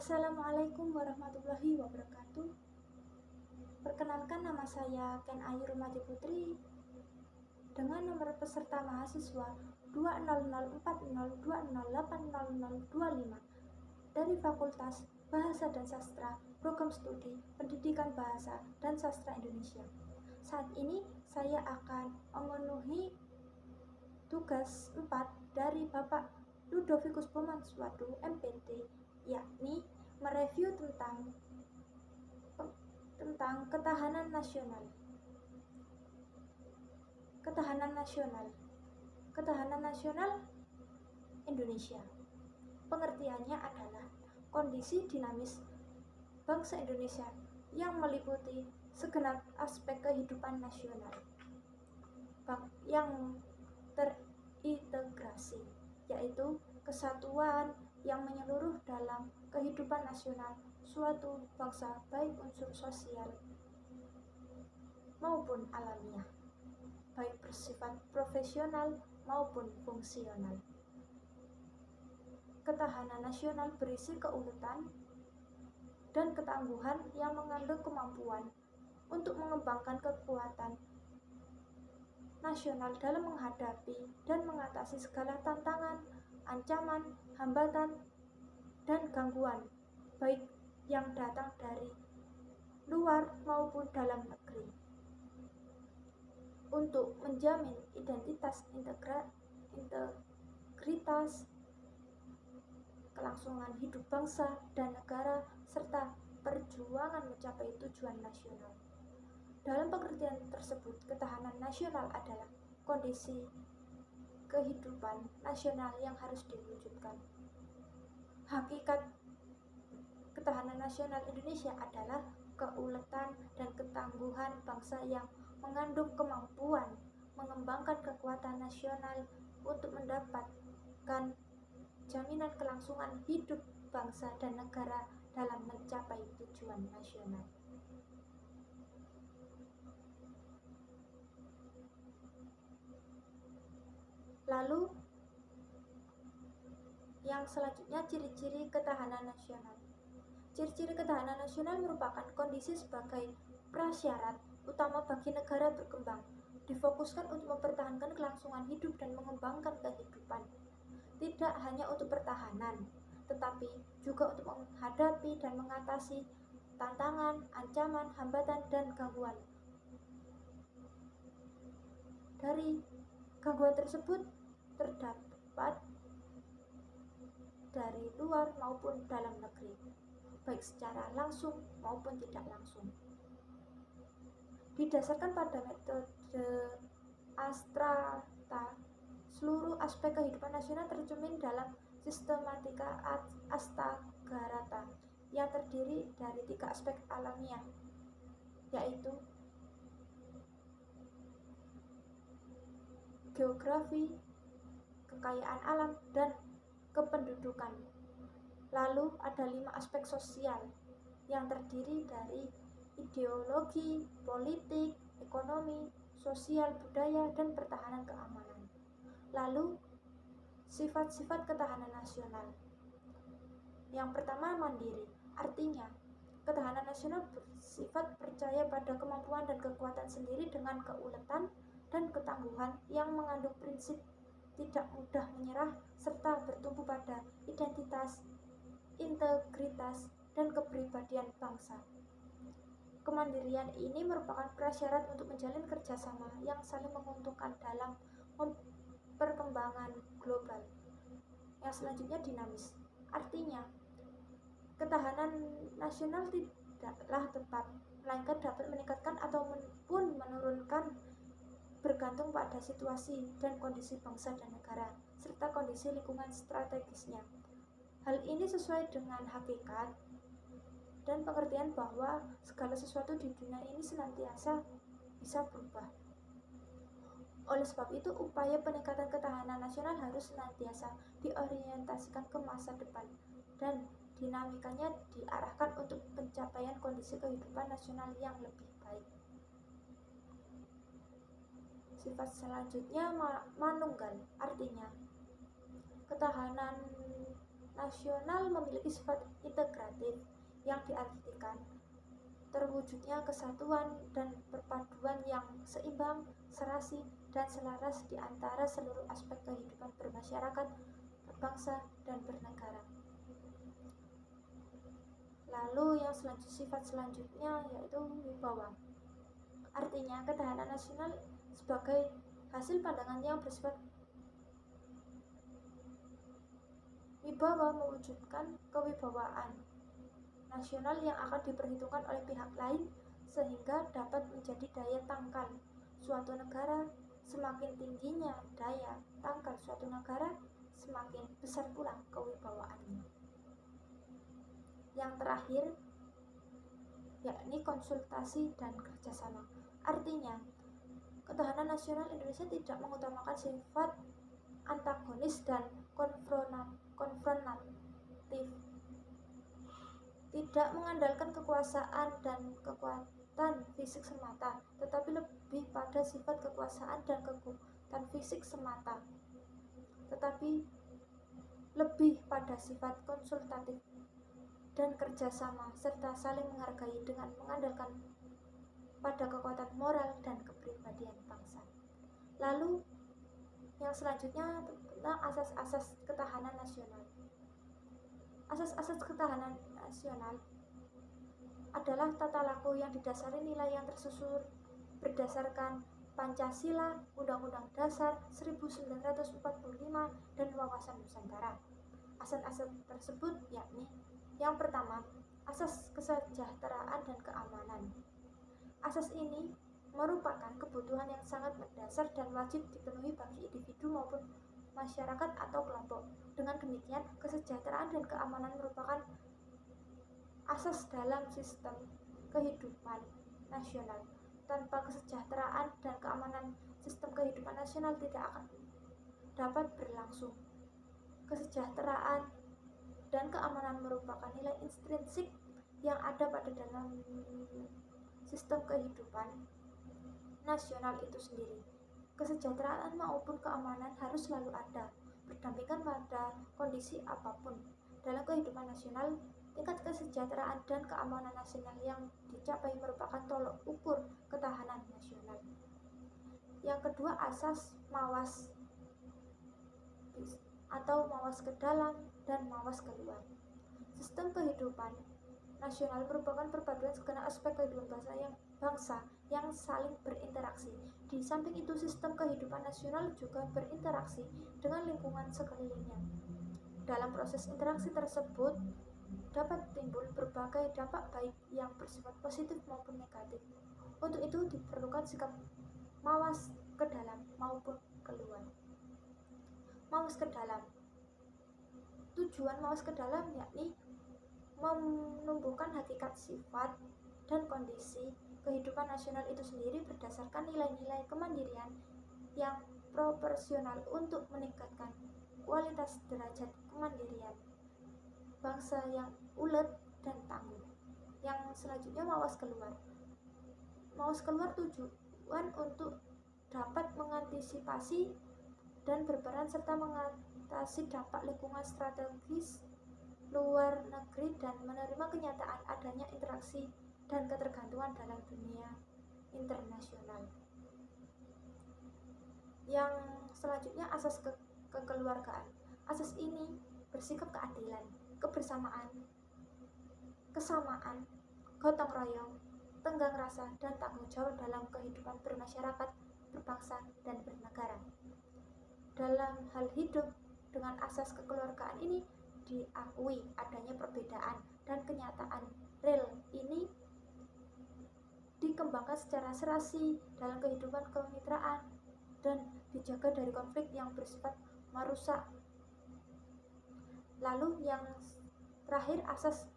Assalamualaikum warahmatullahi wabarakatuh. Perkenalkan, nama saya Ken Ayu Rumadi Putri dengan nomor peserta mahasiswa 2004020800025 dari Fakultas Bahasa dan Sastra, Program Studi Pendidikan Bahasa dan Sastra Indonesia. Saat ini saya akan memenuhi tugas 4 dari Bapak Ludovicus Bomanswadu, MPT, yakni mereview tentang ketahanan nasional. Ketahanan nasional Indonesia. Pengertiannya adalah kondisi dinamis bangsa Indonesia yang meliputi segenap aspek kehidupan nasional yang terintegrasi, yaitu kesatuan yang menyeluruh dalam kehidupan nasional suatu bangsa, baik unsur sosial maupun alamiah, baik bersifat profesional maupun fungsional. Ketahanan nasional berisi keuletan dan ketangguhan yang mengandung kemampuan untuk mengembangkan kekuatan nasional dalam menghadapi dan mengatasi segala tantangan, ancaman, hambatan, dan gangguan, baik yang datang dari luar maupun dalam negeri, untuk menjamin integritas, kelangsungan hidup bangsa dan negara, serta perjuangan mencapai tujuan nasional. Dalam pengertian tersebut, ketahanan nasional adalah kondisi kehidupan nasional yang harus diwujudkan. Hakikat ketahanan nasional Indonesia adalah keuletan dan ketangguhan bangsa yang mengandung kemampuan mengembangkan kekuatan nasional untuk mendapatkan jaminan kelangsungan hidup bangsa dan negara dalam mencapai tujuan nasional. Lalu yang selanjutnya, ciri-ciri ketahanan nasional. Ciri-ciri ketahanan nasional merupakan kondisi sebagai prasyarat utama bagi negara berkembang, difokuskan untuk mempertahankan kelangsungan hidup dan mengembangkan kehidupan, tidak hanya untuk pertahanan, tetapi juga untuk menghadapi dan mengatasi tantangan, ancaman, hambatan, dan gangguan. Dari gangguan tersebut terdapat dari luar maupun dalam negeri, baik secara langsung maupun tidak langsung. Didasarkan pada metode Astrata, seluruh aspek kehidupan nasional tercermin dalam sistematika Astagarata yang terdiri dari 3 aspek alamiah, yaitu geografi, kekayaan alam, dan kependudukan. Lalu ada 5 aspek sosial yang terdiri dari ideologi, politik, ekonomi, sosial, budaya, dan pertahanan keamanan. Lalu sifat-sifat ketahanan nasional. Yang pertama, mandiri. Artinya, ketahanan nasional bersifat percaya pada kemampuan dan kekuatan sendiri dengan keuletan dan ketangguhan yang mengandung prinsip tidak mudah menyerah serta bertumpu pada identitas, integritas, dan kepribadian bangsa. Kemandirian ini merupakan prasyarat untuk menjalin kerjasama yang saling menguntungkan dalam perkembangan global. Yang selanjutnya, dinamis. Artinya, ketahanan nasional tidaklah tetap, melainkan dapat meningkatkan ataupun menurunkan bergantung pada situasi dan kondisi bangsa dan negara, serta kondisi lingkungan strategisnya. Hal ini sesuai dengan hakikat dan pengertian bahwa segala sesuatu di dunia ini senantiasa bisa berubah. Oleh sebab itu, upaya peningkatan ketahanan nasional harus senantiasa diorientasikan ke masa depan dan dinamikanya diarahkan untuk pencapaian kondisi kehidupan nasional yang lebih baik. Sifat selanjutnya, manunggal. Artinya, ketahanan nasional memiliki sifat integratif yang diartikan terwujudnya kesatuan dan perpaduan yang seimbang, serasi, dan selaras di antara seluruh aspek kehidupan bermasyarakat, berbangsa, dan bernegara. Lalu yang sifat selanjutnya yaitu wibawa. Artinya ketahanan nasional sebagai hasil pandangan yang bersifat wibawa mewujudkan kewibawaan nasional yang akan diperhitungkan oleh pihak lain sehingga dapat menjadi daya tangkal suatu negara. Semakin tingginya daya tangkal suatu negara, semakin besar pula kewibawaannya. Yang terakhir yakni konsultasi dan kerjasama. Artinya ketahanan nasional Indonesia tidak mengutamakan sifat antagonis dan konfrontatif, tidak mengandalkan kekuasaan dan kekuatan fisik semata, tetapi lebih pada sifat kekuasaan dan kekuatan fisik semata, tetapi lebih pada sifat konsultatif dan kerjasama, serta saling menghargai dengan mengandalkan pada kekuatan moral dan kepribadian bangsa. Lalu yang selanjutnya tentang asas-asas ketahanan nasional. Asas-asas ketahanan nasional adalah tata laku yang didasari nilai yang tersusun berdasarkan Pancasila, Undang-Undang Dasar 1945, dan wawasan Nusantara. Asas-asas tersebut yakni yang pertama, asas kesejahteraan dan keamanan. Asas ini merupakan kebutuhan yang sangat mendasar dan wajib dipenuhi bagi individu maupun masyarakat atau kelompok. Dengan demikian, kesejahteraan dan keamanan merupakan asas dalam sistem kehidupan nasional. Tanpa kesejahteraan dan keamanan, sistem kehidupan nasional tidak akan dapat berlangsung. Kesejahteraan dan keamanan merupakan nilai intrinsik yang ada pada dalam sistem kehidupan nasional itu sendiri. Kesejahteraan maupun keamanan harus selalu ada, berdampingan pada kondisi apapun. Dalam kehidupan nasional, tingkat kesejahteraan dan keamanan nasional yang dicapai merupakan tolok ukur ketahanan nasional. Yang kedua, asas mawas atau mawas ke dalam dan mawas keluar. Sistem kehidupan nasional merupakan perpaduan segenap aspek kehidupan bangsa yang saling berinteraksi. Di samping itu, sistem kehidupan nasional juga berinteraksi dengan lingkungan sekelilingnya. Dalam proses interaksi tersebut dapat timbul berbagai dampak baik yang bersifat positif maupun negatif. Untuk itu diperlukan sikap mawas ke dalam maupun keluar. Mawas ke dalam. Tujuan mawas ke dalam yakni menumbuhkan hakikat sifat dan kondisi kehidupan nasional itu sendiri berdasarkan nilai-nilai kemandirian yang proporsional untuk meningkatkan kualitas derajat kemandirian bangsa yang ulet dan tangguh. Yang selanjutnya mawas keluar. Mawas keluar tujuan untuk dapat mengantisipasi dan berperan serta mengatasi dampak lingkungan strategis luar negeri dan menerima kenyataan adanya interaksi dan ketergantungan dalam dunia internasional. Yang selanjutnya asas kekeluargaan. Asas ini bersikap keadilan, kebersamaan, kesamaan, gotong royong, tenggang rasa, dan tanggung jawab dalam kehidupan bermasyarakat, berbangsa, dan bernegara. Dalam hal hidup dengan asas kekeluargaan ini diakui adanya perbedaan dan kenyataan real ini dikembangkan secara serasi dalam kehidupan kemitraan dan dijaga dari konflik yang bersifat merusak. Lalu yang terakhir, asas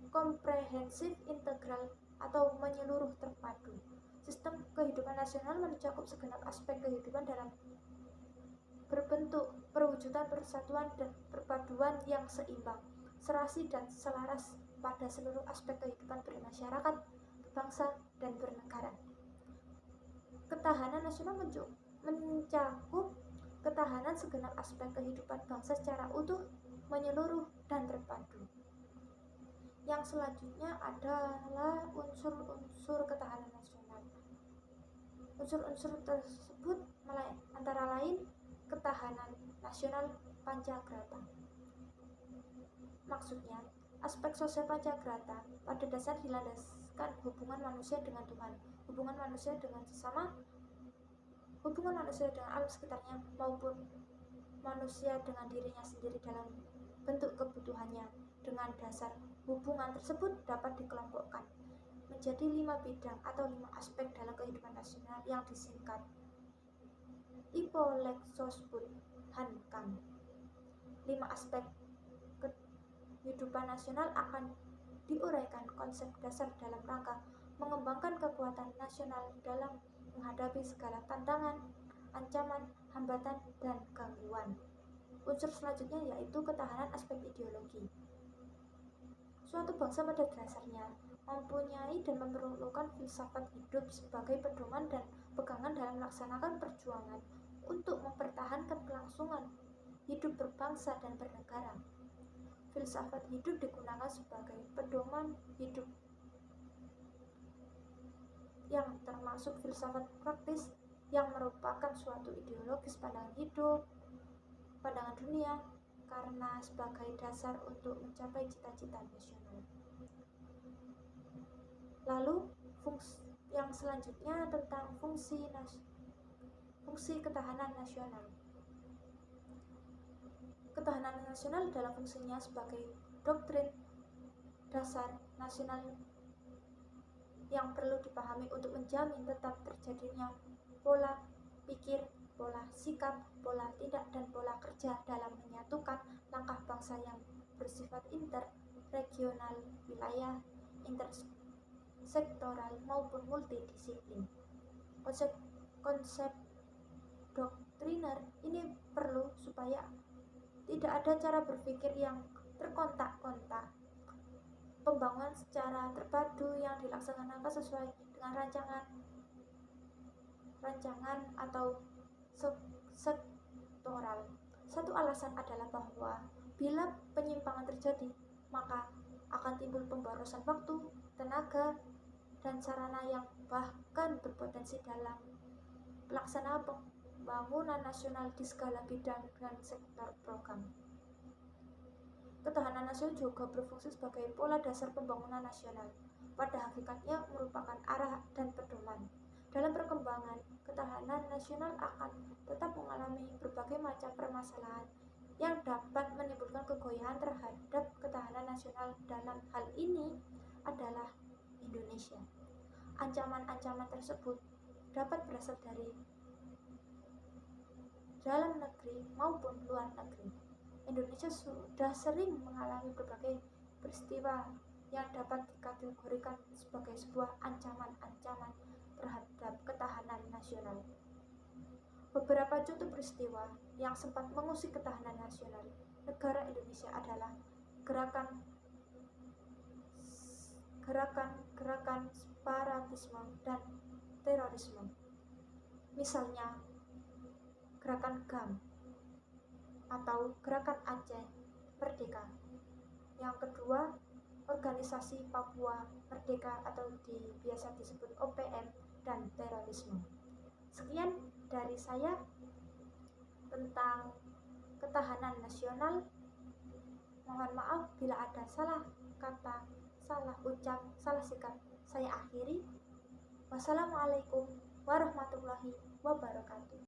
komprehensif integral atau menyeluruh terpadu. Sistem kehidupan nasional mencakup segenap aspek kehidupan dalam berbentuk perwujudan persatuan dan perpaduan yang seimbang, serasi dan selaras pada seluruh aspek kehidupan bermasyarakat, berbangsa, dan bernegara. Ketahanan nasional mencakup ketahanan segenap aspek kehidupan bangsa secara utuh menyeluruh, dan terpadu. Yang selanjutnya adalah unsur-unsur ketahanan nasional. Unsur-unsur tersebut antara lain ketahanan nasional Pancagrata. Maksudnya, aspek sosial Pancagrata pada dasar dilandaskan hubungan manusia dengan Tuhan, hubungan manusia dengan sesama, hubungan manusia dengan alam sekitarnya, maupun manusia dengan dirinya sendiri dalam bentuk kebutuhannya. Dengan dasar hubungan tersebut dapat dikelompokkan menjadi 5 bidang atau 5 aspek dalam kehidupan nasional yang disingkat Ipolexosput Hankam. 5 aspek kehidupan nasional akan diuraikan konsep dasar dalam rangka mengembangkan kekuatan nasional dalam menghadapi segala tantangan, ancaman, hambatan, dan gangguan. Unsur selanjutnya yaitu ketahanan aspek ideologi. Suatu bangsa pada dasarnya mempunyai dan memerlukan filsafat hidup sebagai pedoman dan pegangan dalam melaksanakan perjuangan untuk mempertahankan kelangsungan hidup berbangsa dan bernegara. Filsafat hidup digunakan sebagai pedoman hidup yang termasuk filsafat praktis yang merupakan suatu ideologis pandangan hidup, pandangan dunia, karena sebagai dasar untuk mencapai cita-cita nasional. Lalu yang selanjutnya tentang fungsi ketahanan nasional. Ketahanan nasional dalam fungsinya sebagai doktrin dasar nasional yang perlu dipahami untuk menjamin tetap terjadinya pola pikir, pola sikap, pola tindak, dan pola kerja dalam menyatukan langkah bangsa yang bersifat interregional, wilayah, intersektoral, maupun multidisiplin. Konsep doktriner ini perlu supaya tidak ada cara berpikir yang terkontak-kontak. Pembangunan secara terpadu yang dilaksanakan sesuai dengan rancangan atau sektoral. Satu alasan adalah bahwa bila penyimpangan terjadi, maka akan timbul pemborosan waktu, tenaga, dan sarana yang bahkan berpotensi dalam pelaksanaan pembangunan nasional di skala bidang dan sektor program. Ketahanan nasional juga berfungsi sebagai pola dasar pembangunan nasional. Pada hakikatnya merupakan arah dan pedoman. Dalam perkembangan, ketahanan nasional akan tetap mengalami berbagai macam permasalahan yang dapat menimbulkan kegoyahan terhadap ketahanan nasional. Dalam hal ini adalah Indonesia. Ancaman-ancaman tersebut dapat berasal dari dalam negeri maupun luar negeri. Indonesia sudah sering mengalami berbagai peristiwa yang dapat dikategorikan sebagai sebuah ancaman-ancaman terhadap ketahanan nasional. Beberapa contoh peristiwa yang sempat mengusik ketahanan nasional negara Indonesia adalah gerakan separatisme dan terorisme. Misalnya, gerakan GAM atau Gerakan Aceh Merdeka. Yang kedua, Organisasi Papua Merdeka atau biasa disebut OPM, dan terorisme. Sekian dari saya tentang ketahanan nasional. Mohon maaf bila ada salah kata, salah ucap, salah sikap. Saya akhiri. Wassalamualaikum warahmatullahi wabarakatuh.